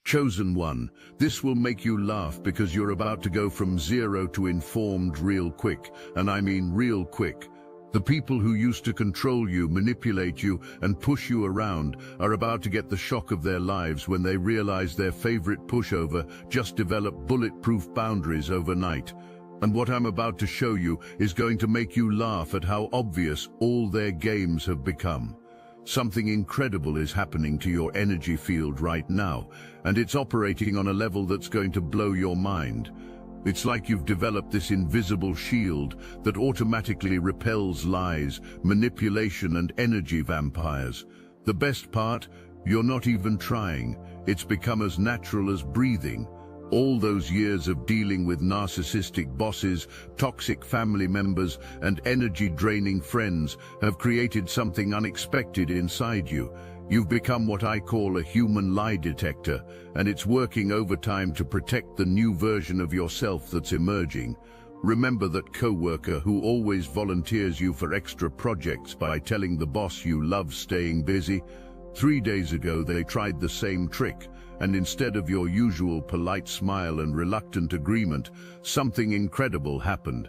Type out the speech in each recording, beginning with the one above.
Chosen one, this will make you laugh because you're about to go from zero to informed real quick, and I mean real quick. The people who used to control you, manipulate you, and push you around are about to get the shock of their lives when they realize their favorite pushover just developed bulletproof boundaries overnight. And what I'm about to show you is going to make you laugh at how obvious all their games have become. Something incredible is happening to your energy field right now, and it's operating on a level that's going to blow your mind. It's like you've developed this invisible shield that automatically repels lies, manipulation, and energy vampires. The best part, you're not even trying. It's become as natural as breathing. All those years of dealing with narcissistic bosses, toxic family members, and energy-draining friends have created something unexpected inside you. You've become what I call a human lie detector, and it's working overtime to protect the new version of yourself that's emerging. Remember that coworker who always volunteers you for extra projects by telling the boss you love staying busy? 3 days ago they tried the same trick, and instead of your usual polite smile and reluctant agreement, something incredible happened.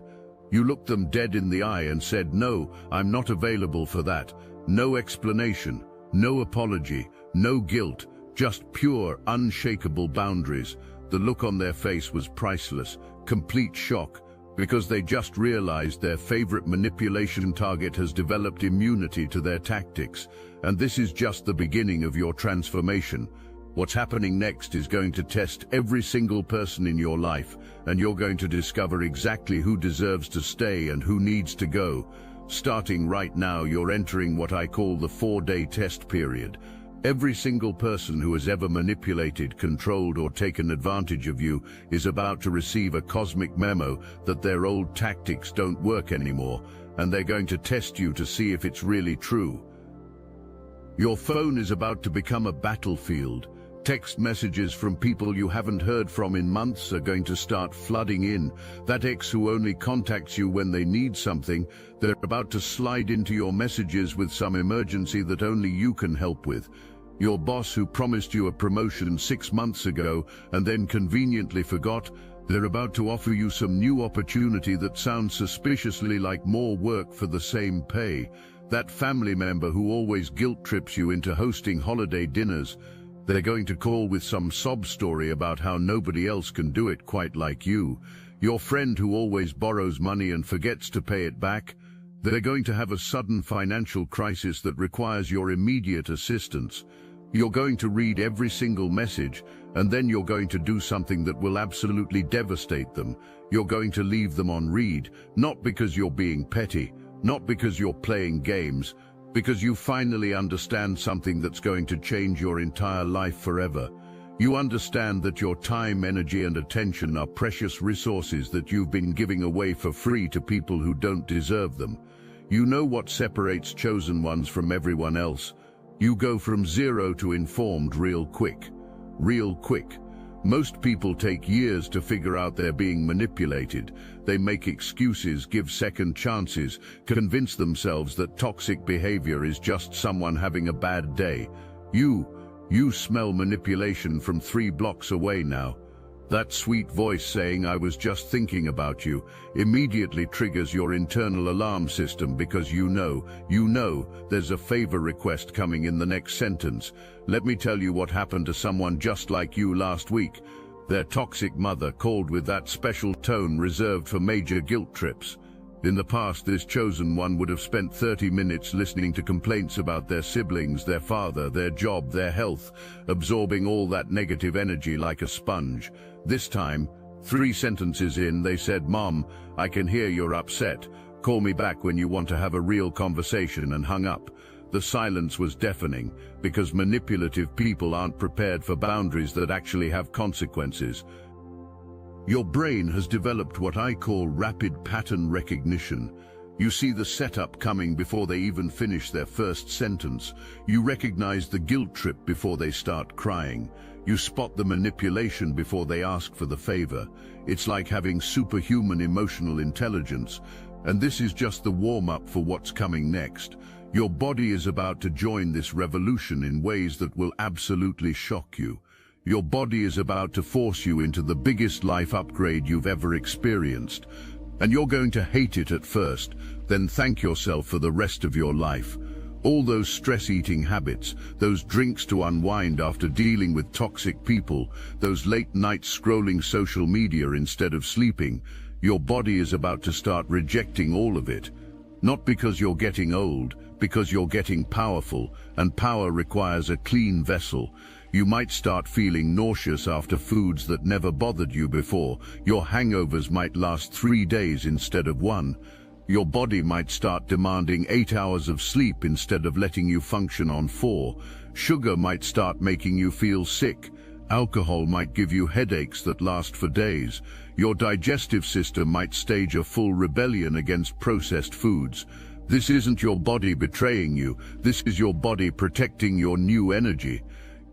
You looked them dead in the eye and said, "No, I'm not available for that." No explanation, no apology, no guilt, just pure, unshakable boundaries. The look on their face was priceless, complete shock, because they just realized their favorite manipulation target has developed immunity to their tactics. And this is just the beginning of your transformation. What's happening next is going to test every single person in your life, and you're going to discover exactly who deserves to stay and who needs to go. Starting right now, you're entering what I call the 4-day test period. Every single person who has ever manipulated, controlled, or taken advantage of you is about to receive a cosmic memo that their old tactics don't work anymore, and they're going to test you to see if it's really true. Your phone is about to become a battlefield. Text messages from people you haven't heard from in months are going to start flooding in. That ex who only contacts you when they need something, they're about to slide into your messages with some emergency that only you can help with. Your boss who promised you a promotion 6 months ago and then conveniently forgot, they're about to offer you some new opportunity that sounds suspiciously like more work for the same pay. That family member who always guilt trips you into hosting holiday dinners, they're going to call with some sob story about how nobody else can do it quite like you. Your friend who always borrows money and forgets to pay it back, they're going to have a sudden financial crisis that requires your immediate assistance. You're going to read every single message, and then you're going to do something that will absolutely devastate them. You're going to leave them on read, not because you're being petty, not because you're playing games, because you finally understand something that's going to change your entire life forever. You understand that your time, energy, and attention are precious resources that you've been giving away for free to people who don't deserve them. You know what separates chosen ones from everyone else. You go from zero to informed real quick. Real quick. Most people take years to figure out they're being manipulated. They make excuses, give second chances, convince themselves that toxic behavior is just someone having a bad day. You smell manipulation from 3 blocks away now. That sweet voice saying, "I was just thinking about you," immediately triggers your internal alarm system because you know there's a favor request coming in the next sentence. Let me tell you what happened to someone just like you last week. Their toxic mother called with that special tone reserved for major guilt trips. In the past, this chosen one would have spent 30 minutes listening to complaints about their siblings, their father, their job, their health, absorbing all that negative energy like a sponge. This time, 3 sentences in, they said, "Mom, I can hear you're upset. Call me back when you want to have a real conversation," and hung up. The silence was deafening, because manipulative people aren't prepared for boundaries that actually have consequences. Your brain has developed what I call rapid pattern recognition. You see the setup coming before they even finish their first sentence. You recognize the guilt trip before they start crying. You spot the manipulation before they ask for the favor. It's like having superhuman emotional intelligence. And this is just the warm-up for what's coming next. Your body is about to join this revolution in ways that will absolutely shock you. Your body is about to force you into the biggest life upgrade you've ever experienced. And you're going to hate it at first, then thank yourself for the rest of your life. All those stress-eating habits, those drinks to unwind after dealing with toxic people, those late nights scrolling social media instead of sleeping, your body is about to start rejecting all of it. Not because you're getting old, because you're getting powerful, and power requires a clean vessel. You might start feeling nauseous after foods that never bothered you before. Your hangovers might last 3 days instead of 1. Your body might start demanding 8 hours of sleep instead of letting you function on 4. Sugar might start making you feel sick. Alcohol might give you headaches that last for days. Your digestive system might stage a full rebellion against processed foods. This isn't your body betraying you. This is your body protecting your new energy.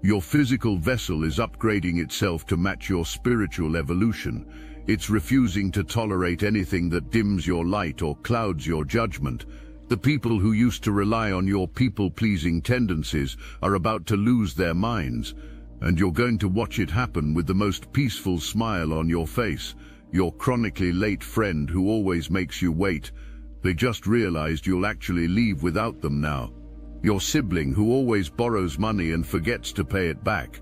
Your physical vessel is upgrading itself to match your spiritual evolution. It's refusing to tolerate anything that dims your light or clouds your judgment. The people who used to rely on your people-pleasing tendencies are about to lose their minds, and you're going to watch it happen with the most peaceful smile on your face. Your chronically late friend who always makes you wait. They just realized you'll actually leave without them now. Your sibling who always borrows money and forgets to pay it back.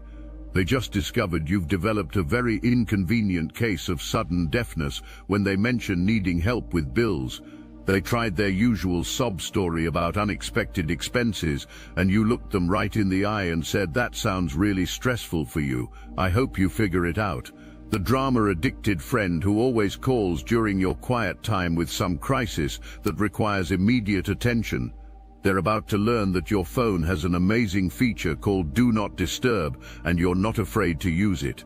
They just discovered you've developed a very inconvenient case of sudden deafness when they mention needing help with bills. They tried their usual sob story about unexpected expenses, and you looked them right in the eye and said, "That sounds really stressful for you. I hope you figure it out." The drama-addicted friend who always calls during your quiet time with some crisis that requires immediate attention. They're about to learn that your phone has an amazing feature called Do Not Disturb, and you're not afraid to use it.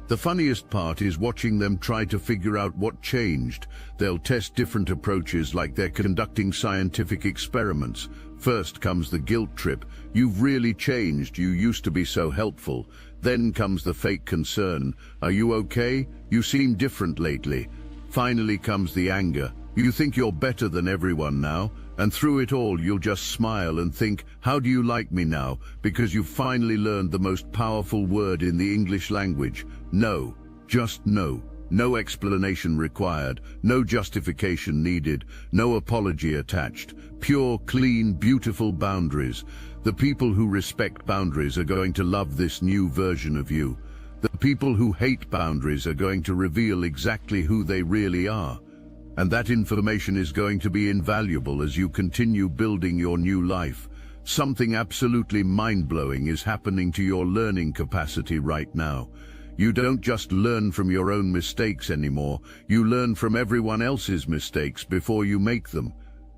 The funniest part is watching them try to figure out what changed. They'll test different approaches like they're conducting scientific experiments. First comes the guilt trip. You've really changed. You used to be so helpful. Then comes the fake concern. Are you okay? You seem different lately. Finally comes the anger. You think you're better than everyone now. And through it all, you'll just smile and think, how do you like me now? Because you've finally learned the most powerful word in the English language. No. Just no. No explanation required. No justification needed. No apology attached. Pure, clean, beautiful boundaries. The people who respect boundaries are going to love this new version of you. The people who hate boundaries are going to reveal exactly who they really are. And that information is going to be invaluable as you continue building your new life. Something absolutely mind-blowing is happening to your learning capacity right now. You don't just learn from your own mistakes anymore, you learn from everyone else's mistakes before you make them.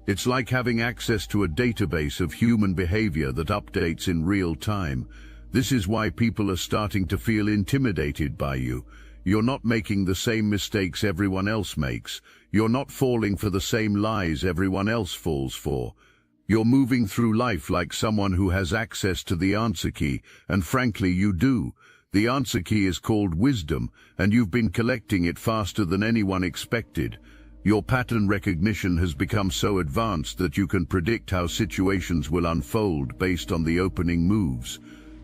It's like having access to a database of human behavior that updates in real time. This is why people are starting to feel intimidated by you. You're not making the same mistakes everyone else makes. You're not falling for the same lies everyone else falls for. You're moving through life like someone who has access to the answer key, and frankly, you do. The answer key is called wisdom, and you've been collecting it faster than anyone expected. Your pattern recognition has become so advanced that you can predict how situations will unfold based on the opening moves.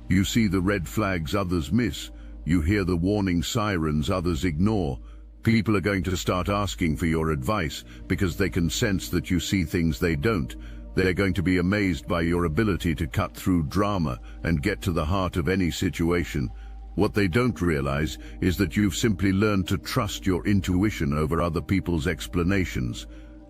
You see the red flags others miss. You hear the warning sirens others ignore. People are going to start asking for your advice because they can sense that you see things they don't. They're going to be amazed by your ability to cut through drama and get to the heart of any situation. What they don't realize is that you've simply learned to trust your intuition over other people's explanations.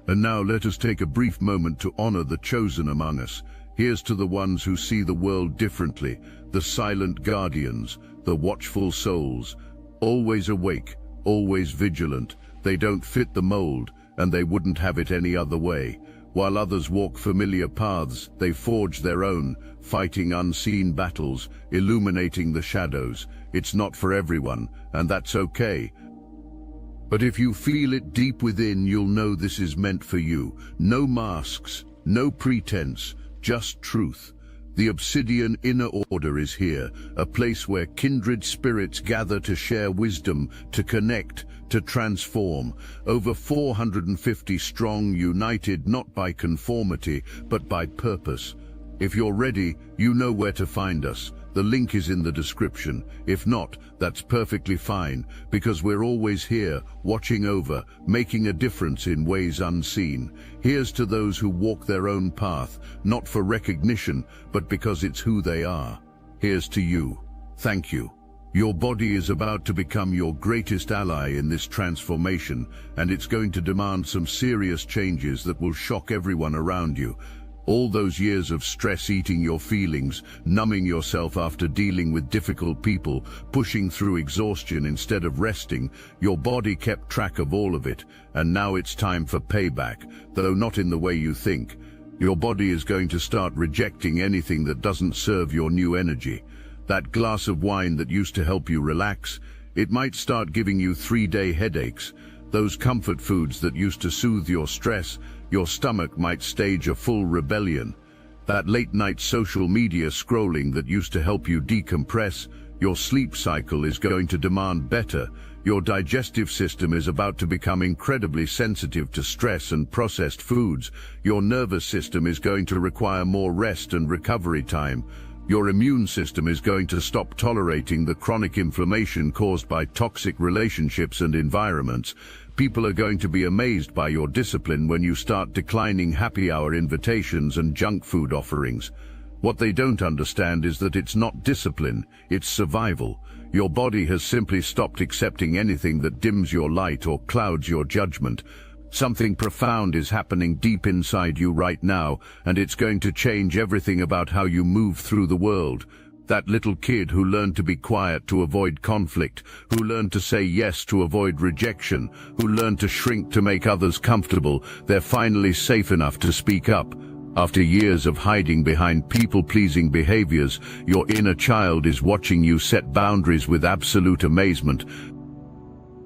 And now let us take a brief moment to honor the chosen among us. Here's to the ones who see the world differently, the silent guardians, the watchful souls, always awake, always vigilant. They don't fit the mold, and they wouldn't have it any other way. While others walk familiar paths, they forge their own, fighting unseen battles, illuminating the shadows. It's not for everyone, and that's okay. But if you feel it deep within, you'll know this is meant for you. No masks, no pretense, just truth. The Obsidian Inner Order is here, a place where kindred spirits gather to share wisdom, to connect, to transform. Over 450 strong, united not by conformity, but by purpose. If you're ready, you know where to find us. The link is in the description. If not, that's perfectly fine, because we're always here, watching over, making a difference in ways unseen. Here's to those who walk their own path, not for recognition, but because it's who they are. Here's to you. Thank you. Your body is about to become your greatest ally in this transformation, and it's going to demand some serious changes that will shock everyone around you. All those years of stress eating your feelings, numbing yourself after dealing with difficult people, pushing through exhaustion instead of resting, your body kept track of all of it, and now it's time for payback, though not in the way you think. Your body is going to start rejecting anything that doesn't serve your new energy. That glass of wine that used to help you relax, it might start giving you 3-day headaches. Those comfort foods that used to soothe your stress, your stomach might stage a full rebellion. That late-night social media scrolling that used to help you decompress, your sleep cycle is going to demand better. Your digestive system is about to become incredibly sensitive to stress and processed foods. Your nervous system is going to require more rest and recovery time. Your immune system is going to stop tolerating the chronic inflammation caused by toxic relationships and environments. People are going to be amazed by your discipline when you start declining happy hour invitations and junk food offerings. What they don't understand is that it's not discipline, it's survival. Your body has simply stopped accepting anything that dims your light or clouds your judgment. Something profound is happening deep inside you right now, and it's going to change everything about how you move through the world. That little kid who learned to be quiet to avoid conflict, who learned to say yes to avoid rejection, who learned to shrink to make others comfortable, they're finally safe enough to speak up. After years of hiding behind people-pleasing behaviors, your inner child is watching you set boundaries with absolute amazement.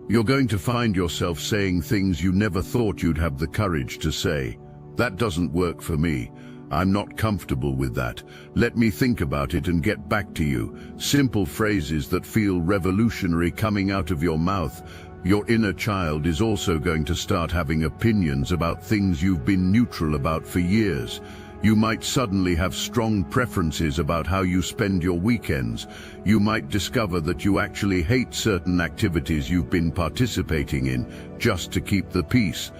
You're going to find yourself saying things you never thought you'd have the courage to say. That doesn't work for me. I'm not comfortable with that. Let me think about it and get back to you. Simple phrases that feel revolutionary coming out of your mouth. Your inner child is also going to start having opinions about things you've been neutral about for years. You might suddenly have strong preferences about how you spend your weekends. You might discover that you actually hate certain activities you've been participating in just to keep the peace.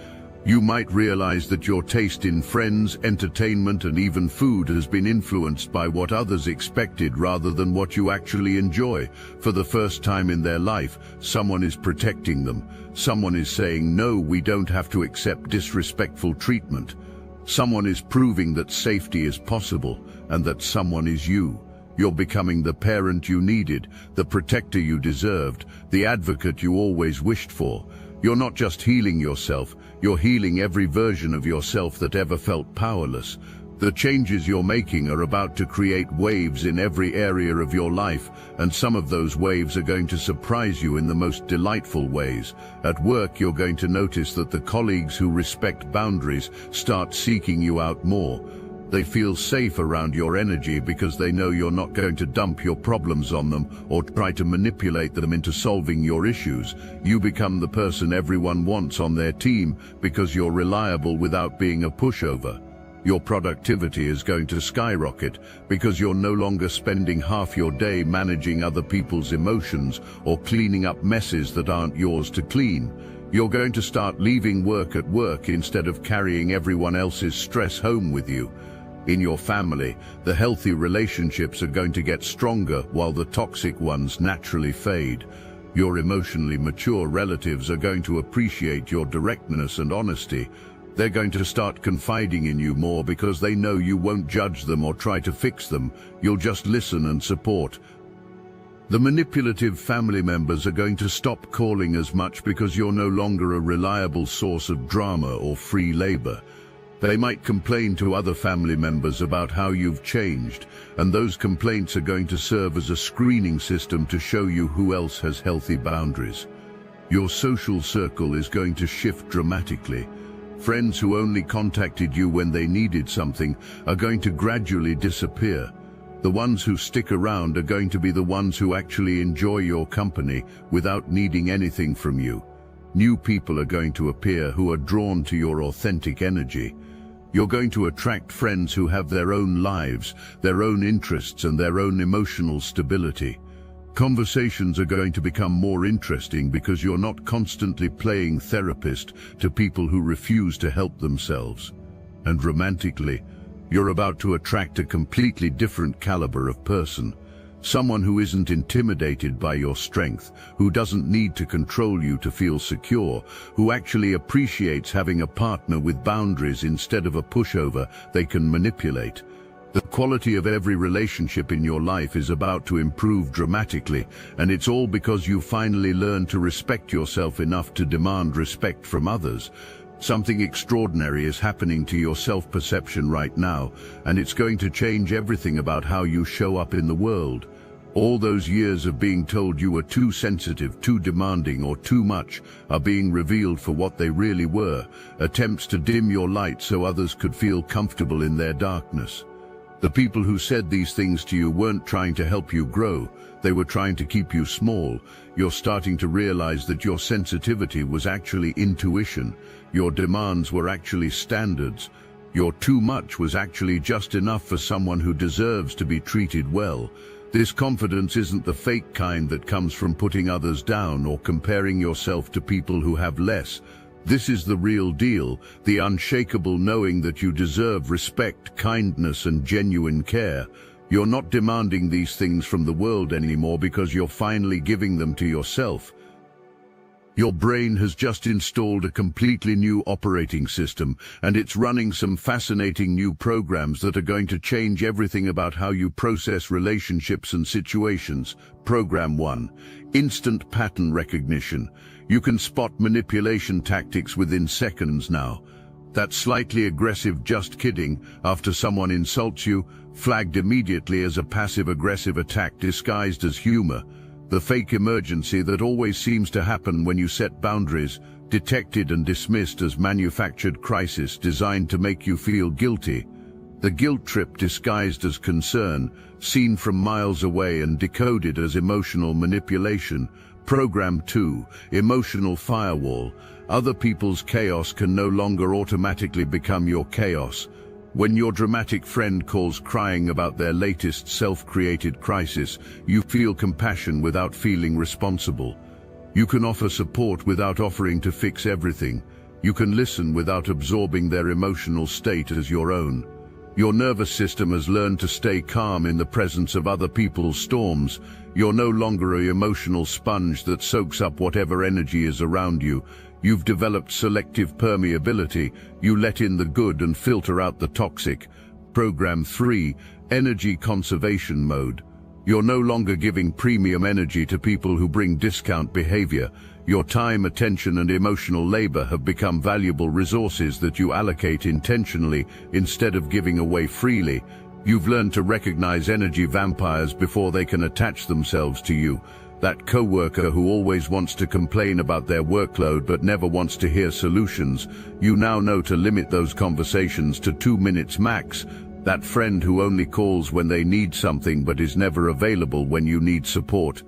You might realize that your taste in friends, entertainment, and even food has been influenced by what others expected rather than what you actually enjoy. For the first time in their life, someone is protecting them. Someone is saying, no, we don't have to accept disrespectful treatment. Someone is proving that safety is possible, and that someone is you. You're becoming the parent you needed, the protector you deserved, the advocate you always wished for. You're not just healing yourself, you're healing every version of yourself that ever felt powerless. The changes you're making are about to create waves in every area of your life, and some of those waves are going to surprise you in the most delightful ways. At work, you're going to notice that the colleagues who respect boundaries start seeking you out more. They feel safe around your energy because they know you're not going to dump your problems on them or try to manipulate them into solving your issues. You become the person everyone wants on their team because you're reliable without being a pushover. Your productivity is going to skyrocket because you're no longer spending half your day managing other people's emotions or cleaning up messes that aren't yours to clean. You're going to start leaving work at work instead of carrying everyone else's stress home with you. In your family, the healthy relationships are going to get stronger while the toxic ones naturally fade. Your emotionally mature relatives are going to appreciate your directness and honesty. They're going to start confiding in you more because they know you won't judge them or try to fix them. You'll just listen and support. The manipulative family members are going to stop calling as much because you're no longer a reliable source of drama or free labor. They might complain to other family members about how you've changed, and those complaints are going to serve as a screening system to show you who else has healthy boundaries. Your social circle is going to shift dramatically. Friends who only contacted you when they needed something are going to gradually disappear. The ones who stick around are going to be the ones who actually enjoy your company without needing anything from you. New people are going to appear who are drawn to your authentic energy. You're going to attract friends who have their own lives, their own interests, and their own emotional stability. Conversations are going to become more interesting because you're not constantly playing therapist to people who refuse to help themselves. And romantically, you're about to attract a completely different caliber of person. Someone who isn't intimidated by your strength, who doesn't need to control you to feel secure, who actually appreciates having a partner with boundaries instead of a pushover they can manipulate. The quality of every relationship in your life is about to improve dramatically, and it's all because you finally learned to respect yourself enough to demand respect from others. Something extraordinary is happening to your self-perception right now, and it's going to change everything about how you show up in the world. All those years of being told you were too sensitive, too demanding, or too much are being revealed for what they really were, attempts to dim your light so others could feel comfortable in their darkness. The people who said these things to you weren't trying to help you grow, they were trying to keep you small. You're starting to realize that your sensitivity was actually intuition, your demands were actually standards, your too much was actually just enough for someone who deserves to be treated well. This confidence isn't the fake kind that comes from putting others down or comparing yourself to people who have less. This is the real deal, the unshakable knowing that you deserve respect, kindness, and genuine care. You're not demanding these things from the world anymore because you're finally giving them to yourself. Your brain has just installed a completely new operating system, and it's running some fascinating new programs that are going to change everything about how you process relationships and situations. Program 1. Instant pattern recognition. You can spot manipulation tactics within seconds now. That slightly aggressive "just kidding" after someone insults you, flagged immediately as a passive-aggressive attack disguised as humor. The fake emergency that always seems to happen when you set boundaries, detected and dismissed as manufactured crisis designed to make you feel guilty. The guilt trip disguised as concern, seen from miles away and decoded as emotional manipulation. Program 2. Emotional firewall. Other people's chaos can no longer automatically become your chaos. When your dramatic friend calls crying about their latest self-created crisis, you feel compassion without feeling responsible. You can offer support without offering to fix everything. You can listen without absorbing their emotional state as your own. Your nervous system has learned to stay calm in the presence of other people's storms. You're no longer an emotional sponge that soaks up whatever energy is around you. You've developed selective permeability. You let in the good and filter out the toxic. Program 3. Energy conservation mode. You're no longer giving premium energy to people who bring discount behavior. Your time, attention, and emotional labor have become valuable resources that you allocate intentionally instead of giving away freely. You've learned to recognize energy vampires before they can attach themselves to you. That coworker who always wants to complain about their workload but never wants to hear solutions. You now know to limit those conversations to 2 minutes max. That friend who only calls when they need something but is never available when you need support.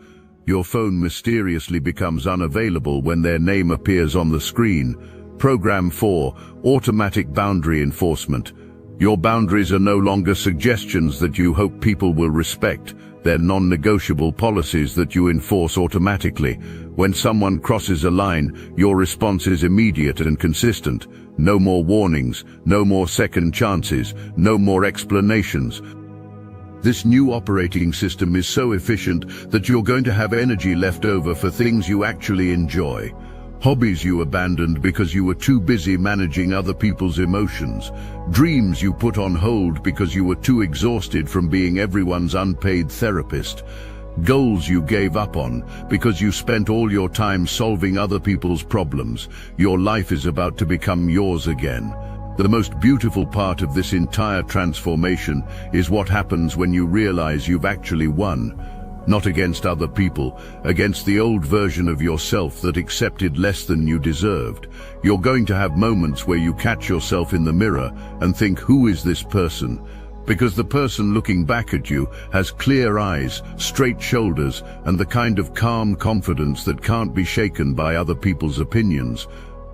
Your phone mysteriously becomes unavailable when their name appears on the screen. Program 4. Automatic boundary enforcement. Your boundaries are no longer suggestions that you hope people will respect. They're non-negotiable policies that you enforce automatically. When someone crosses a line, your response is immediate and consistent. No more warnings, no more second chances, no more explanations. This new operating system is so efficient that you're going to have energy left over for things you actually enjoy. Hobbies you abandoned because you were too busy managing other people's emotions. Dreams you put on hold because you were too exhausted from being everyone's unpaid therapist. Goals you gave up on because you spent all your time solving other people's problems. Your life is about to become yours again. The most beautiful part of this entire transformation is what happens when you realize you've actually won. Not against other people, against the old version of yourself that accepted less than you deserved. You're going to have moments where you catch yourself in the mirror and think, who is this person? Because the person looking back at you has clear eyes, straight shoulders, and the kind of calm confidence that can't be shaken by other people's opinions.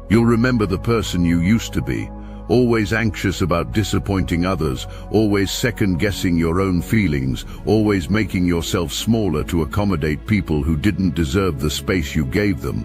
You'll remember the person you used to be. always anxious about disappointing others, always second-guessing your own feelings, always making yourself smaller to accommodate people who didn't deserve the space you gave them.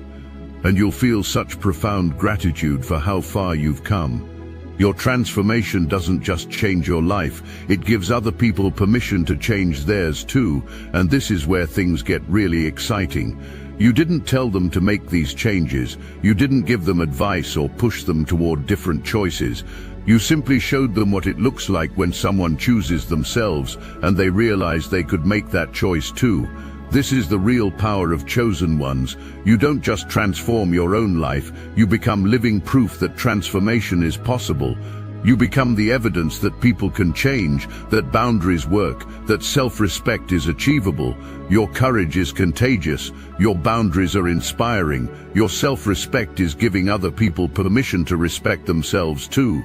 And you'll feel such profound gratitude for how far you've come. Your transformation doesn't just change your life, it gives other people permission to change theirs too, and this is where things get really exciting. You didn't tell them to make these changes, you didn't give them advice or push them toward different choices. You simply showed them what it looks like when someone chooses themselves, and they realize they could make that choice too. This is the real power of chosen ones. You don't just transform your own life, you become living proof that transformation is possible. You become the evidence that people can change, that boundaries work, that self-respect is achievable. Your courage is contagious, your boundaries are inspiring, your self-respect is giving other people permission to respect themselves too.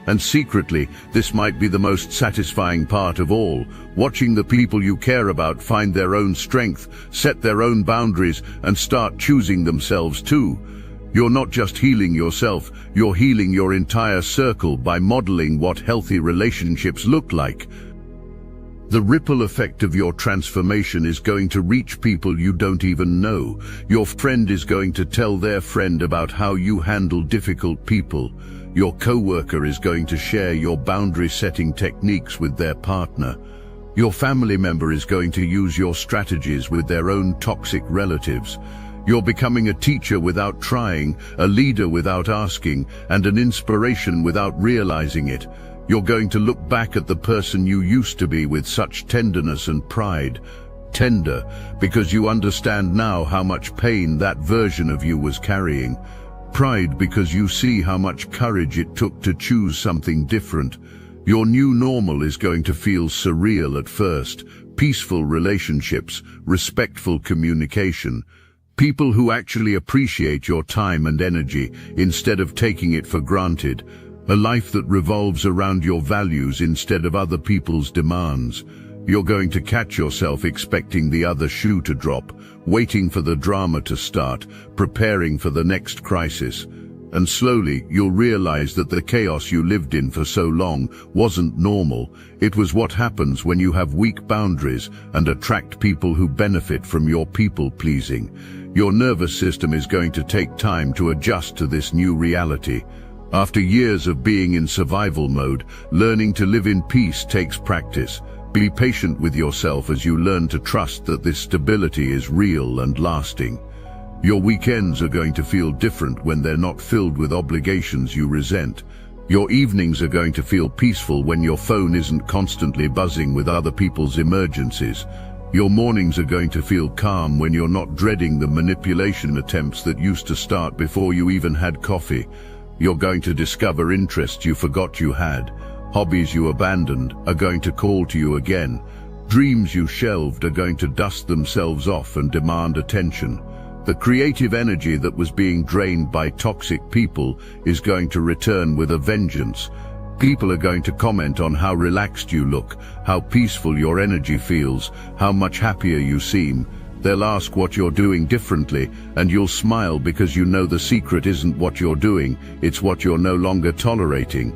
And secretly, this might be the most satisfying part of all, watching the people you care about find their own strength, set their own boundaries, and start choosing themselves too. You're not just healing yourself, you're healing your entire circle by modeling what healthy relationships look like. The ripple effect of your transformation is going to reach people you don't even know. Your friend is going to tell their friend about how you handle difficult people. Your coworker is going to share your boundary-setting techniques with their partner. Your family member is going to use your strategies with their own toxic relatives. You're becoming a teacher without trying, a leader without asking, and an inspiration without realizing it. You're going to look back at the person you used to be with such tenderness and pride. Tender, because you understand now how much pain that version of you was carrying. Pride, because you see how much courage it took to choose something different. Your new normal is going to feel surreal at first. Peaceful relationships, respectful communication. People who actually appreciate your time and energy instead of taking it for granted. A life that revolves around your values instead of other people's demands. You're going to catch yourself expecting the other shoe to drop, waiting for the drama to start, preparing for the next crisis. And slowly, you'll realize that the chaos you lived in for so long wasn't normal. It was what happens when you have weak boundaries and attract people who benefit from your people-pleasing. Your nervous system is going to take time to adjust to this new reality. After years of being in survival mode, learning to live in peace takes practice. Be patient with yourself as you learn to trust that this stability is real and lasting. Your weekends are going to feel different when they're not filled with obligations you resent. Your evenings are going to feel peaceful when your phone isn't constantly buzzing with other people's emergencies. Your mornings are going to feel calm when you're not dreading the manipulation attempts that used to start before you even had coffee. You're going to discover interests you forgot you had. Hobbies you abandoned are going to call to you again. Dreams you shelved are going to dust themselves off and demand attention. The creative energy that was being drained by toxic people is going to return with a vengeance. People are going to comment on how relaxed you look, how peaceful your energy feels, how much happier you seem. They'll ask what you're doing differently, and you'll smile because you know the secret isn't what you're doing, it's what you're no longer tolerating.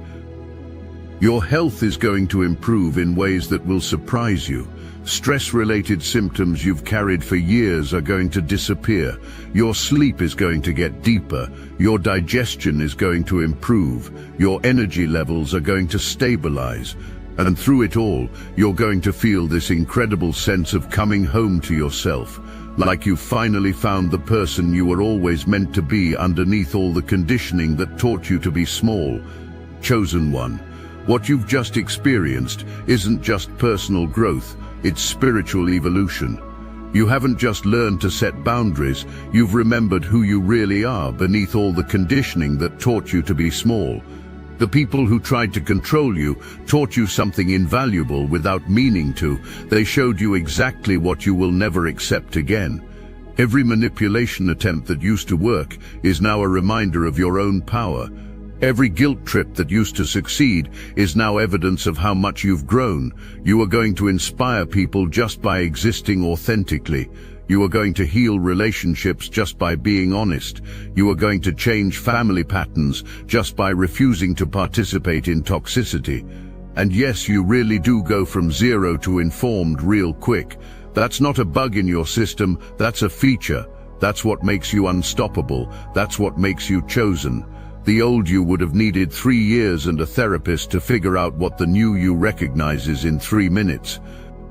Your health is going to improve in ways that will surprise you. Stress-related symptoms you've carried for years are going to disappear. Your sleep is going to get deeper. Your digestion is going to improve. Your energy levels are going to stabilize. And through it all, you're going to feel this incredible sense of coming home to yourself, like you finally found the person you were always meant to be underneath all the conditioning that taught you to be small. Chosen one. What you've just experienced isn't just personal growth, it's spiritual evolution. You haven't just learned to set boundaries, you've remembered who you really are beneath all the conditioning that taught you to be small. The people who tried to control you taught you something invaluable without meaning to. They showed you exactly what you will never accept again. Every manipulation attempt that used to work is now a reminder of your own power. Every guilt trip that used to succeed is now evidence of how much you've grown. You are going to inspire people just by existing authentically. You are going to heal relationships just by being honest. You are going to change family patterns just by refusing to participate in toxicity. And yes, you really do go from zero to informed real quick. That's not a bug in your system, that's a feature. That's what makes you unstoppable. That's what makes you chosen. The old you would have needed 3 years and a therapist to figure out what the new you recognizes in 3 minutes.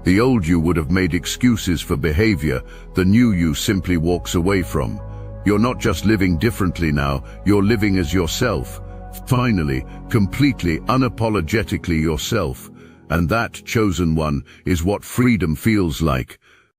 The old you would have made excuses for behavior the new you simply walks away from. You're not just living differently now, you're living as yourself. Finally, completely, unapologetically yourself. And that, chosen one, is what freedom feels like.